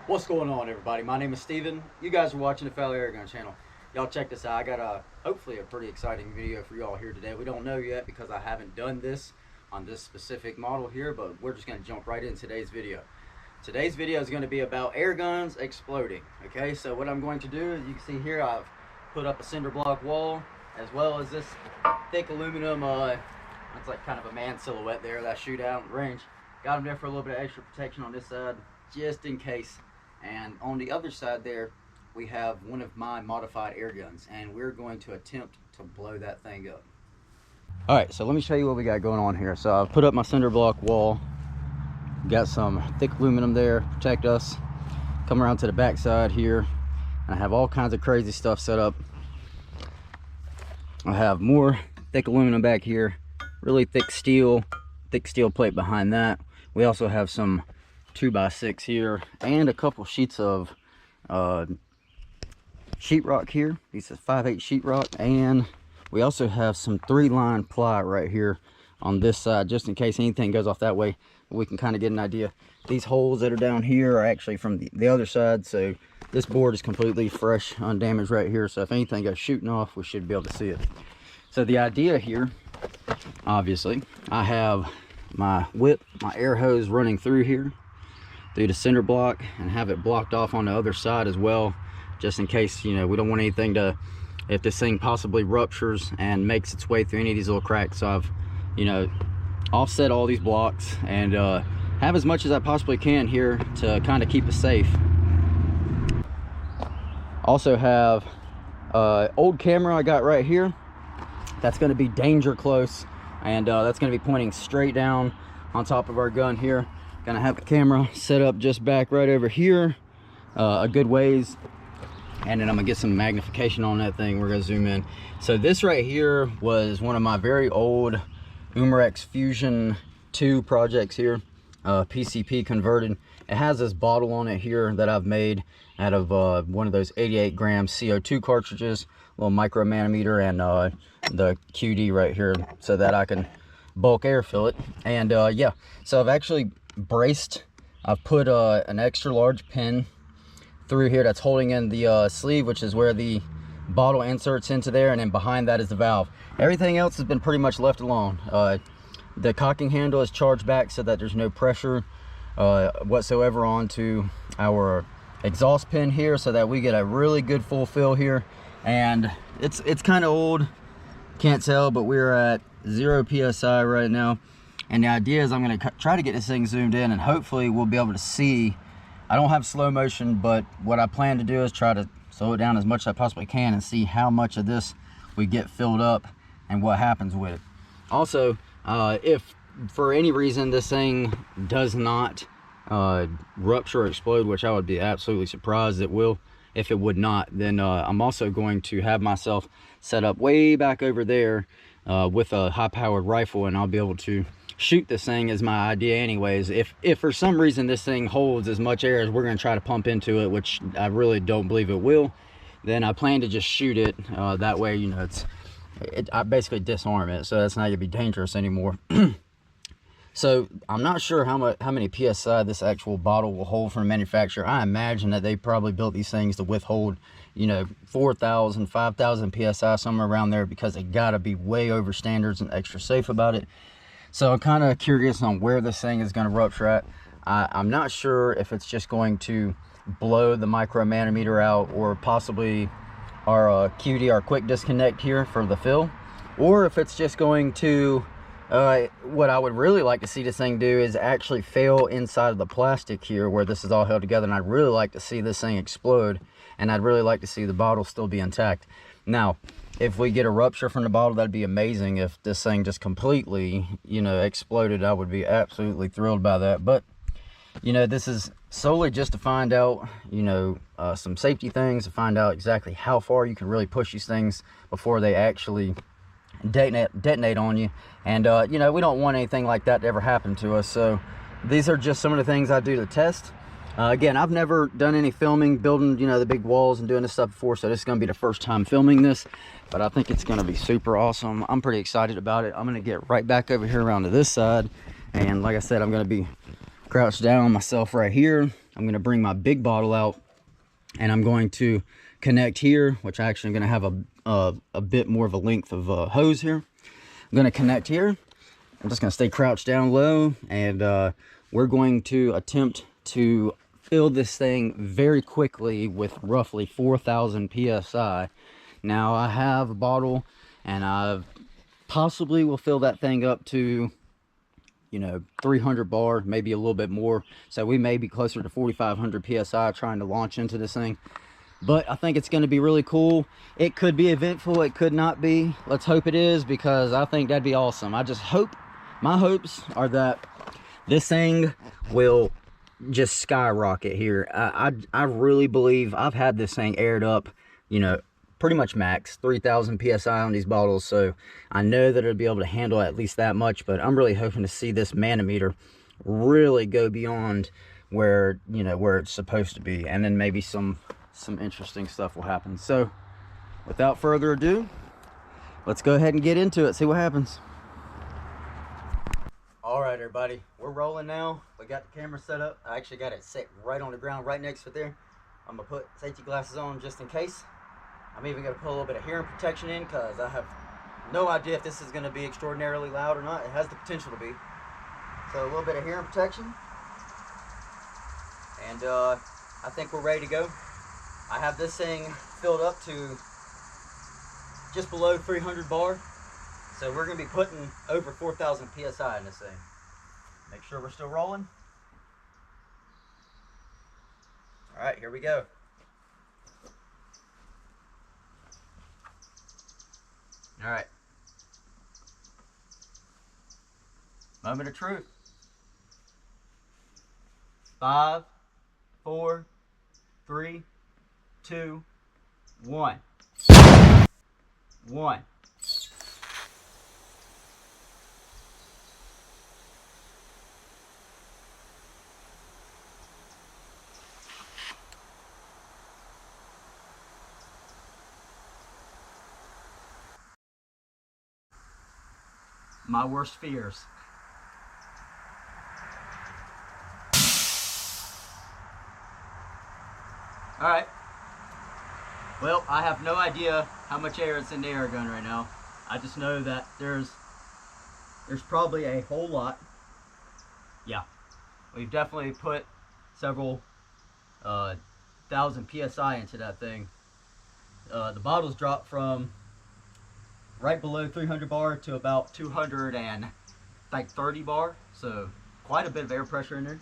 What's going on, everybody? My name is Steven. You guys are watching the Fellow Airgun channel. Y'all check this out. I got hopefully a pretty exciting video for y'all here today. We don't know yet because I haven't done this on this specific model here, but we're just going to jump right into today's video. Today's video is going to be about air guns exploding. Okay, so what I'm going to do is, you can see here, I've put up a cinder block wall as well as this thick aluminum, it's like kind of a man silhouette there that I shoot out in range. Got them there for a little bit of extra protection on this side, just in case. And on the other side there, we have one of my modified air guns, and we're going to attempt to blow that thing up. All right, so let me show you what we got going on here. So I've put up my cinder block wall, got some thick aluminum there, protect us. Come around to the back side here, and I have all kinds of crazy stuff set up. I have more thick aluminum back here, really thick steel plate behind that. We also have some 2x6 here and a couple sheets of sheetrock here. These are 5/8 sheetrock, and we also have some 3-line ply right here on this side, just in case anything goes off that way. We can kind of get an idea. These holes that are down here are actually from the other side, so this board is completely fresh, undamaged right here. So if anything goes shooting off, we should be able to see it. So the idea here, obviously, I have my whip, my air hose running through here, through the cinder block, and have it blocked off on the other side as well, just in case, you know, we don't want anything to, if this thing possibly ruptures and makes its way through any of these little cracks. So I've, you know, offset all these blocks and have as much as I possibly can here to kind of keep it safe. Also have old camera I got right here. That's going to be danger close, and that's going to be pointing straight down on top of our gun here. Gonna have the camera set up just back right over here, a good ways, and then I'm gonna get some magnification on that thing. We're gonna zoom in. So this right here was one of my very old Umarex Fusion 2 projects here, PCP converted. It has this bottle on it here that I've made out of one of those 88 gram CO2 cartridges, little micro manometer, and the QD right here, so that I can bulk air fill it. And yeah, so I've actually braced, I've put an extra large pin through here that's holding in the sleeve, which is where the bottle inserts into there, and then behind that is the valve. Everything else has been pretty much left alone. The cocking handle is charged back so that there's no pressure whatsoever onto our exhaust pin here, so that we get a really good full fill here. And it's kind of old, can't tell, but we're at 0 psi right now. And the idea is I'm going to try to get this thing zoomed in, and hopefully we'll be able to see. I don't have slow motion, but what I plan to do is try to slow it down as much as I possibly can and see how much of this we get filled up and what happens with it. Also, if for any reason this thing does not rupture or explode, which I would be absolutely surprised it will, if it would not, then I'm also going to have myself set up way back over there with a high-powered rifle, and I'll be able to shoot this thing, is my idea anyways. If for some reason this thing holds as much air as we're going to try to pump into it, which I really don't believe it will, then I plan to just shoot it. That way, you know, I basically disarm it, so that's not going to be dangerous anymore. So I'm not sure how many psi this actual bottle will hold from the manufacturer. I imagine that they probably built these things to withhold, you know, 4,000, 5,000 psi, somewhere around there, because they got to be way over standards and extra safe about it. So I'm kind of curious on where this thing is going to rupture at. I'm not sure if it's just going to blow the micro manometer out, or possibly our QD, our quick disconnect here for the fill, or if it's just going to, what I would really like to see this thing do is actually fail inside of the plastic here where this is all held together, and I'd really like to see this thing explode, and I'd really like to see the bottle still be intact. Now, if we get a rupture from the bottle, that'd be amazing. If this thing just completely, you know, exploded, I would be absolutely thrilled by that. But, you know, this is solely just to find out, you know, some safety things, to find out exactly how far you can really push these things before they actually detonate on you. And, you know, we don't want anything like that to ever happen to us. So these are just some of the things I do to test. Again, I've never done any filming, building, you know, the big walls and doing this stuff before, so this is going to be the first time filming this, but I think it's going to be super awesome. I'm pretty excited about it. I'm going to get right back over here around to this side, and like I said, I'm going to be crouched down myself right here. I'm going to bring my big bottle out, and I'm going to connect here, which I actually am going to have a bit more of a length of hose here. I'm going to connect here. I'm just going to stay crouched down low, and we're going to attempt to fill this thing very quickly with roughly 4,000 psi. Now I have a bottle, and I possibly will fill that thing up to, you know, 300 bar, maybe a little bit more. So we may be closer to 4,500 psi trying to launch into this thing. But I think it's going to be really cool. It could be eventful, it could not be. Let's hope it is, because I think that'd be awesome. I just hope, my hopes are that this thing will just skyrocket here. I really believe I've had this thing aired up, you know, pretty much max 3,000 psi on these bottles, so I know that it'll be able to handle at least that much. But I'm really hoping to see this manometer really go beyond where, you know, where it's supposed to be, and then maybe some interesting stuff will happen. So without further ado, let's go ahead and get into it, see what happens. All right, everybody, we're rolling now. We got the camera set up. I actually got it set right on the ground, right next to it there. I'm gonna put safety glasses on just in case. I'm even gonna put a little bit of hearing protection in, because I have no idea if this is gonna be extraordinarily loud or not. It has the potential to be. So a little bit of hearing protection. And I think we're ready to go. I have this thing filled up to just below 300 bar. So we're going to be putting over 4,000 psi in this thing. Make sure we're still rolling. All right, here we go. All right. Moment of truth. 5, 4, 3, 2, 1. 1. My worst fears. All right. Well, I have no idea how much air is in the air gun right now. I just know that there's probably a whole lot. Yeah, we've definitely put several thousand psi into that thing. The bottles dropped from right below 300 bar to about 230 bar, so quite a bit of air pressure in there.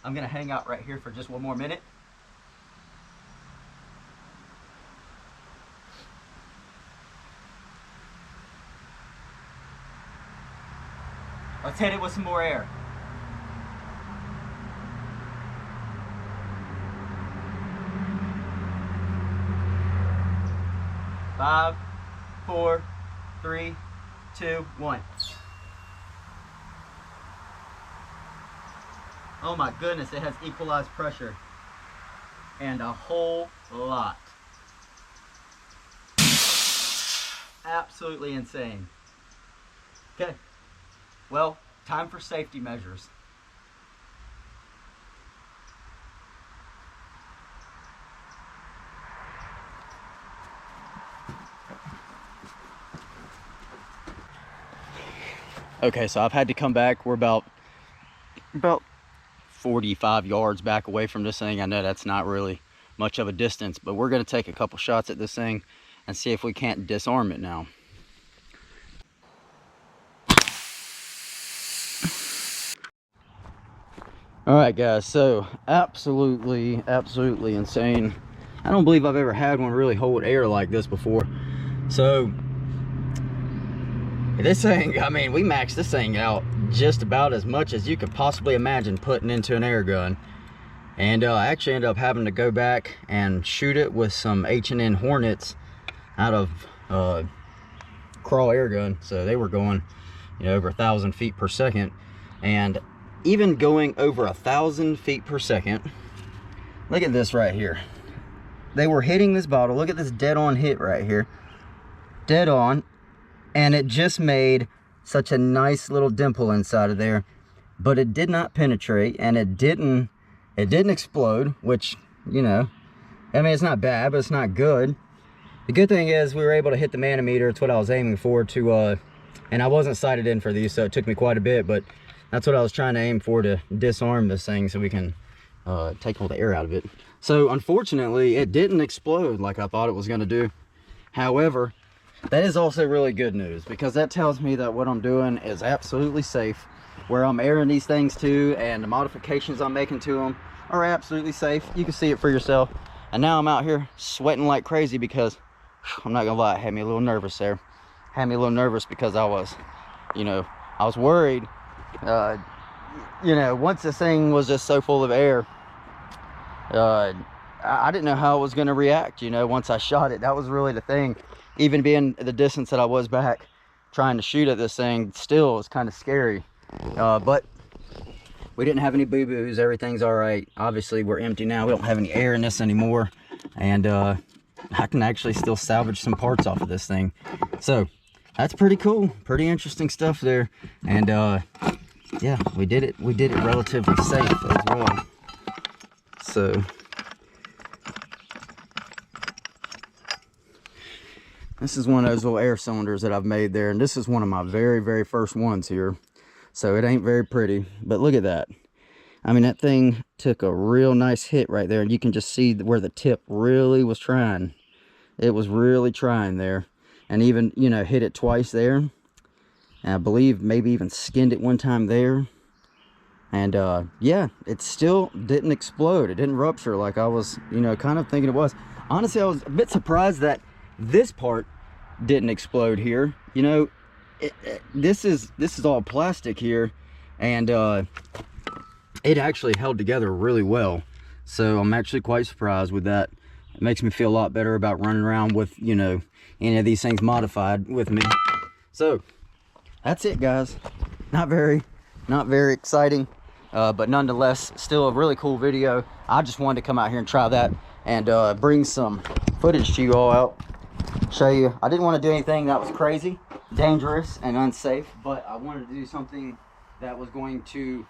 I'm gonna hang out right here for just one more minute. Let's hit it with some more air. Five, 4, 3, 2, 1. Oh my goodness, it has equalized pressure. And a whole lot. Absolutely insane. Okay. Well, time for safety measures. Okay, so I've had to come back. We're about 45 yards back away from this thing. I know that's not really much of a distance, but we're going to take a couple shots at this thing and see if we can't disarm it now. All right, guys, so absolutely insane. I don't believe I've ever had one really hold air like this before. So this thing, I mean, we maxed this thing out just about as much as you could possibly imagine putting into an air gun. And I actually ended up having to go back and shoot it with some H&N Hornets out of Crawl air gun. So they were going, you know, over 1,000 feet per second. And even going over 1,000 feet per second, look at this right here. They were hitting this bottle. Look at this dead on hit right here. Dead on. And it just made such a nice little dimple inside of there, but it did not penetrate, and it didn't It didn't explode, which, you know, I mean, it's not bad, but it's not good. The good thing is we were able to hit the manometer. It's what I was aiming for to, and I wasn't sighted in for these, so it took me quite a bit, but that's what I was trying to aim for, to disarm this thing so we can take all the air out of it. So unfortunately, it didn't explode like I thought it was going to do. However, that is also really good news, because that tells me that what I'm doing is absolutely safe. Where I'm airing these things to, and the modifications I'm making to them are absolutely safe. You can see it for yourself. And now I'm out here sweating like crazy because, I'm not gonna lie, it had me a little nervous there. Had me a little nervous because I was, you know, I was worried. You know, once this thing was just so full of air, I didn't know how it was gonna react, you know, once I shot it. That was really the thing. Even being the distance that I was back trying to shoot at this thing, still was kind of scary. But we didn't have any boo-boos. Everything's all right. Obviously, we're empty now. We don't have any air in this anymore. And I can actually still salvage some parts off of this thing. So that's pretty cool. Pretty interesting stuff there. And yeah, we did it. We did it relatively safe as well. So this is one of those little air cylinders that I've made there. And this is one of my very, very first ones here. So it ain't very pretty, but look at that. I mean, that thing took a real nice hit right there, and you can just see where the tip really was trying. It was really trying there, and even, you know, hit it twice there. And I believe maybe even skinned it one time there. And yeah, it still didn't explode. It didn't rupture like I was, you know, kind of thinking it was. Honestly, I was a bit surprised that this part didn't explode here. You know, this is all plastic here, and it actually held together really well. So I'm actually quite surprised with that. It makes me feel a lot better about running around with, you know, any of these things modified with me. So that's it, guys. Not very exciting, but nonetheless still a really cool video. I just wanted to come out here and try that, and bring some footage to you all out, show you. I didn't want to do anything that was crazy, dangerous, and unsafe, but I wanted to do something that was going to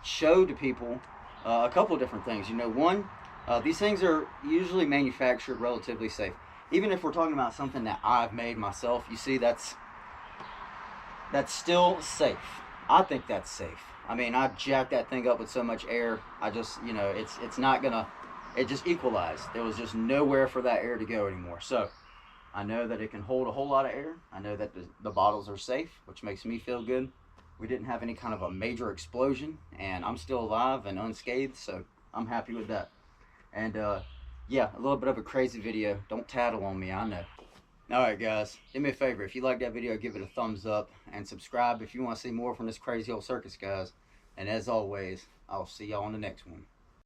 show to people a couple of different things. You know, one, these things are usually manufactured relatively safe. Even if we're talking about something that I've made myself, you see, that's still safe. I think that's safe. I mean, I jacked that thing up with so much air. I just, you know, it's not gonna, it just equalized. There was just nowhere for that air to go anymore. So I know that it can hold a whole lot of air. I know that the bottles are safe, which makes me feel good. We didn't have any kind of a major explosion, and I'm still alive and unscathed, so I'm happy with that. And yeah, a little bit of a crazy video. Don't tattle on me, I know. Alright guys, do me a favor. If you like that video, give it a thumbs up, and subscribe if you want to see more from this crazy old circus, guys. And as always, I'll see y'all on the next one.